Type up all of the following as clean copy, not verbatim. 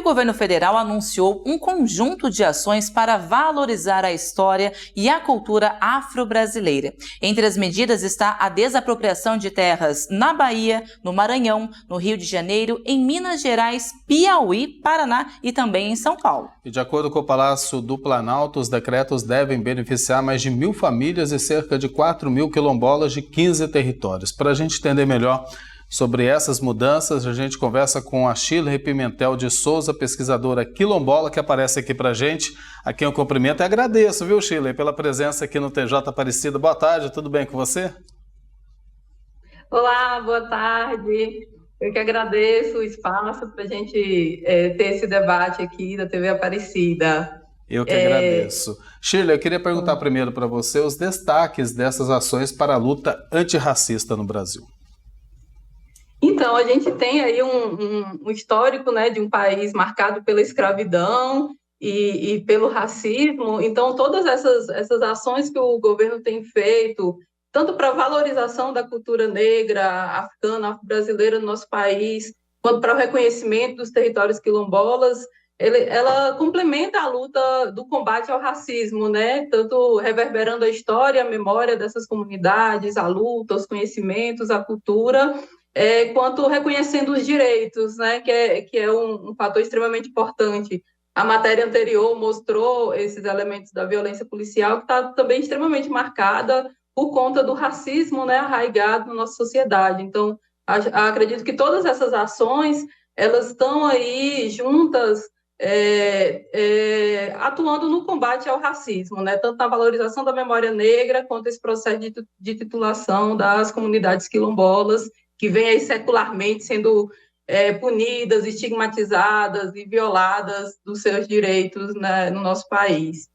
o governo federal anunciou um conjunto de ações para valorizar a história e a cultura afro-brasileira. Entre as medidas está a desapropriação de terras na Bahia, no Maranhão, no Rio de Janeiro, em Minas Gerais, Piauí, Paraná e também em São Paulo. E de acordo com o Palácio do Planalto, os decretos devem beneficiar mais de 1.000 famílias e cerca de 4.000 quilombolas de 15 territórios. Para a gente entender melhor sobre essas mudanças, a gente conversa com a Shirley Pimentel de Souza, pesquisadora quilombola, que aparece aqui para a gente, a quem eu cumprimento e agradeço, viu, Shirley, pela presença aqui no TJ Aparecida. Boa tarde, tudo bem com você? Olá, boa tarde. Eu que agradeço o espaço para a gente ter esse debate aqui da TV Aparecida. Eu que agradeço. Shirley, eu queria perguntar primeiro para você os destaques dessas ações para a luta antirracista no Brasil. Então, a gente tem aí um histórico, né, de um país marcado pela escravidão e pelo racismo. Então, todas essas ações que o governo tem feito, tanto para a valorização da cultura negra, africana, afro-brasileira no nosso país, quanto para o reconhecimento dos territórios quilombolas, ela complementa a luta do combate ao racismo, né? Tanto reverberando a história, a memória dessas comunidades, a luta, os conhecimentos, a cultura, quanto reconhecendo os direitos, né, que é um fator extremamente importante. A matéria anterior mostrou esses elementos da violência policial, que está também extremamente marcada por conta do racismo, né, arraigado na nossa sociedade. Então, acredito que todas essas ações, elas estão aí juntas, atuando no combate ao racismo, né, tanto na valorização da memória negra, quanto esse processo de titulação das comunidades quilombolas, que vem aí secularmente sendo punidas, estigmatizadas e violadas dos seus direitos, né, no nosso país.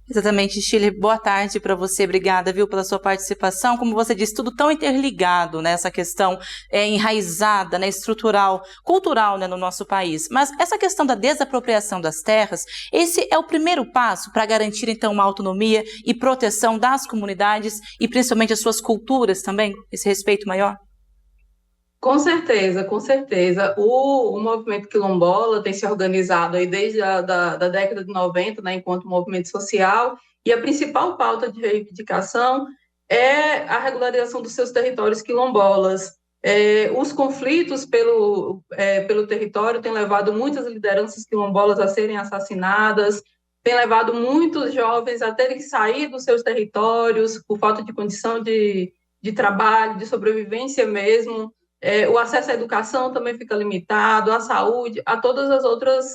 Exatamente, Shirley, boa tarde para você, obrigada, viu, pela sua participação. Como você disse, tudo tão interligado, né, essa questão enraizada, né, estrutural, cultural, né, no nosso país. Mas essa questão da desapropriação das terras, esse é o primeiro passo para garantir, então, uma autonomia e proteção das comunidades e principalmente as suas culturas também, esse respeito maior? Com certeza, com certeza. O movimento quilombola tem se organizado aí desde da década de 90, né, enquanto movimento social, e a principal pauta de reivindicação é a regularização dos seus territórios quilombolas. Os conflitos pelo território têm levado muitas lideranças quilombolas a serem assassinadas, tem levado muitos jovens a terem que sair dos seus territórios por falta de condição de trabalho, de sobrevivência mesmo. O acesso à educação também fica limitado, à saúde, a todas as outras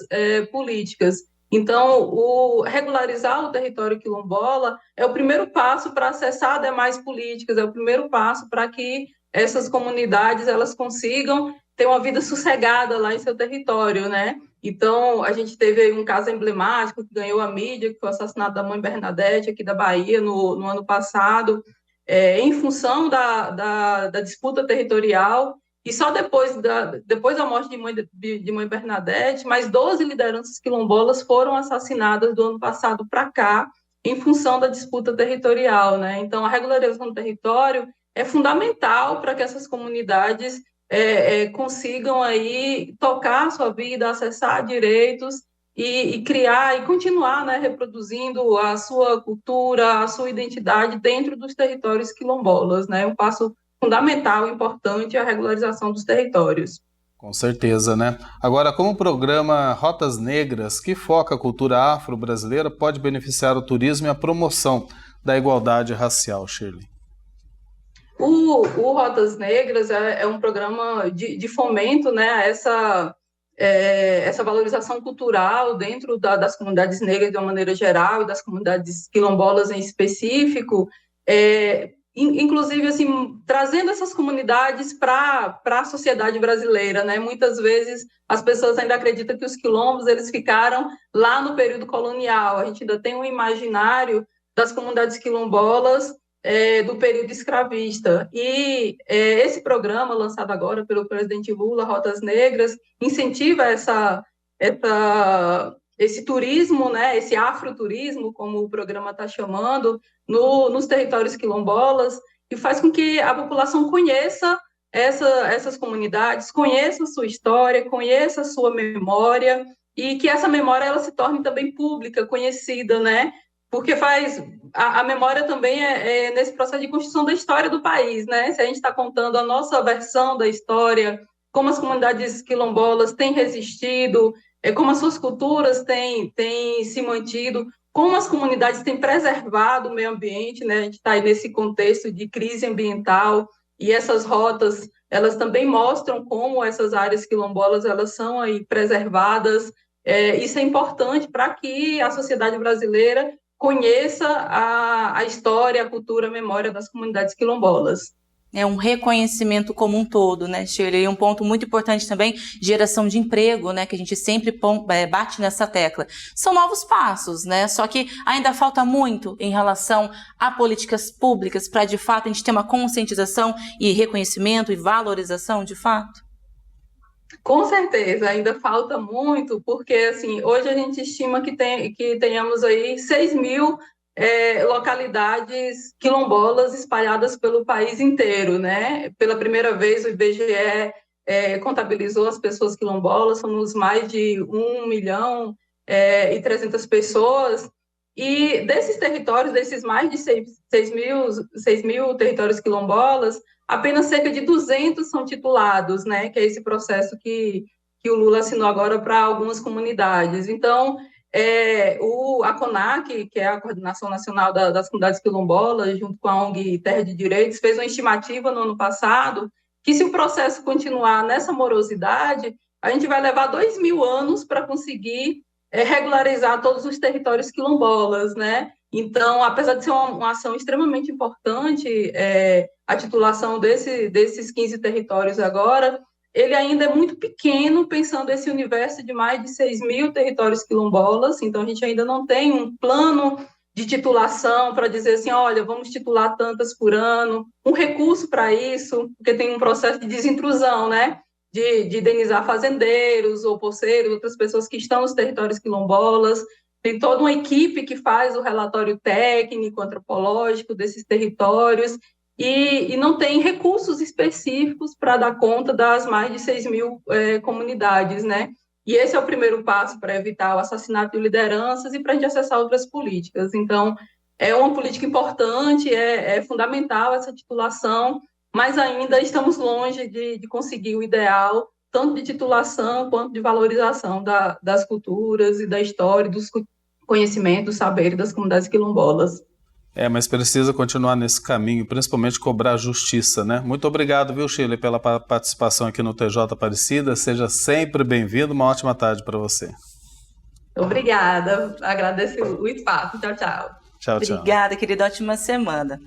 políticas. Então, regularizar o território quilombola é o primeiro passo para acessar demais políticas, é o primeiro passo para que essas comunidades elas consigam ter uma vida sossegada lá em seu território, né? Então, a gente teve um caso emblemático que ganhou a mídia, que foi o assassinato da mãe Bernadette, aqui da Bahia, no ano passado, em função da disputa territorial, e só depois da morte de mãe Bernadette, mais 12 lideranças quilombolas foram assassinadas do ano passado para cá, em função da disputa territorial, né? Então, a regularização do território é fundamental para que essas comunidades consigam aí tocar a sua vida, acessar direitos, e criar e continuar, né, reproduzindo a sua cultura, a sua identidade dentro dos territórios quilombolas, né? Um passo fundamental, importante, a regularização dos territórios. Com certeza, né? Agora, como o programa Rotas Negras, que foca a cultura afro-brasileira, pode beneficiar o turismo e a promoção da igualdade racial, Shirley? O Rotas Negras é um programa de fomento, né, a essa valorização cultural dentro das comunidades negras de uma maneira geral e das comunidades quilombolas em específico, inclusive assim, trazendo essas comunidades para a sociedade brasileira, né? Muitas vezes as pessoas ainda acreditam que os quilombos eles ficaram lá no período colonial, a gente ainda tem um imaginário das comunidades quilombolas do período escravista. E esse programa, lançado agora pelo presidente Lula, Rotas Negras, incentiva esse turismo, né, esse afroturismo, como o programa está chamando, nos territórios quilombolas, e faz com que a população conheça essas comunidades, conheça a sua história, conheça a sua memória, e que essa memória ela se torne também pública, conhecida, né? Porque a memória também é nesse processo de construção da história do país, né? Se a gente está contando a nossa versão da história, como as comunidades quilombolas têm resistido, como as suas culturas têm se mantido, como as comunidades têm preservado o meio ambiente, né? A gente está aí nesse contexto de crise ambiental, e essas rotas, elas também mostram como essas áreas quilombolas, elas são aí preservadas. Isso é importante para que a sociedade brasileira conheça a história, a cultura, a memória das comunidades quilombolas. É um reconhecimento como um todo, né, Shirley? E um ponto muito importante também, geração de emprego, né, que a gente sempre bate nessa tecla. São novos passos, né, só que ainda falta muito em relação a políticas públicas para, de fato, a gente ter uma conscientização e reconhecimento e valorização, de fato? Com certeza, ainda falta muito, porque, assim, hoje a gente estima que tenhamos aí 6.000 localidades quilombolas espalhadas pelo país inteiro, né? Pela primeira vez o IBGE contabilizou as pessoas quilombolas, somos mais de 1.300.000 pessoas, e desses territórios, desses mais de 6.000 territórios quilombolas, apenas cerca de 200 são titulados, né? Que é esse processo que o Lula assinou agora para algumas comunidades. Então, a CONAC, que é a Coordenação Nacional das Comunidades Quilombolas, junto com a ONG Terra de Direitos, fez uma estimativa no ano passado que, se o processo continuar nessa morosidade, a gente vai levar 2.000 anos para conseguir regularizar todos os territórios quilombolas, né? Então, apesar de ser uma ação extremamente importante, a titulação desses 15 territórios agora, ele ainda é muito pequeno, pensando esse universo de mais de 6.000 territórios quilombolas. Então, a gente ainda não tem um plano de titulação para dizer assim, olha, vamos titular tantas por ano, um recurso para isso, porque tem um processo de desintrusão, né? De indenizar fazendeiros ou poceiros, outras pessoas que estão nos territórios quilombolas. Tem toda uma equipe que faz o relatório técnico, antropológico desses territórios, e não tem recursos específicos para dar conta das mais de 6.000 comunidades, né? E esse é o primeiro passo para evitar o assassinato de lideranças e para a gente acessar outras políticas. Então, é uma política importante, é fundamental essa titulação, mas ainda estamos longe de conseguir o ideal, tanto de titulação quanto de valorização das culturas e da história, dos conhecimentos, do saber das comunidades quilombolas. Mas precisa continuar nesse caminho, principalmente cobrar justiça, né? Muito obrigado, viu, Shirley, pela participação aqui no TJ Aparecida. Seja sempre bem-vindo. Uma ótima tarde para você. Obrigada. Agradeço o espaço. Tchau, tchau. Tchau, tchau. Obrigada, querida. Ótima semana.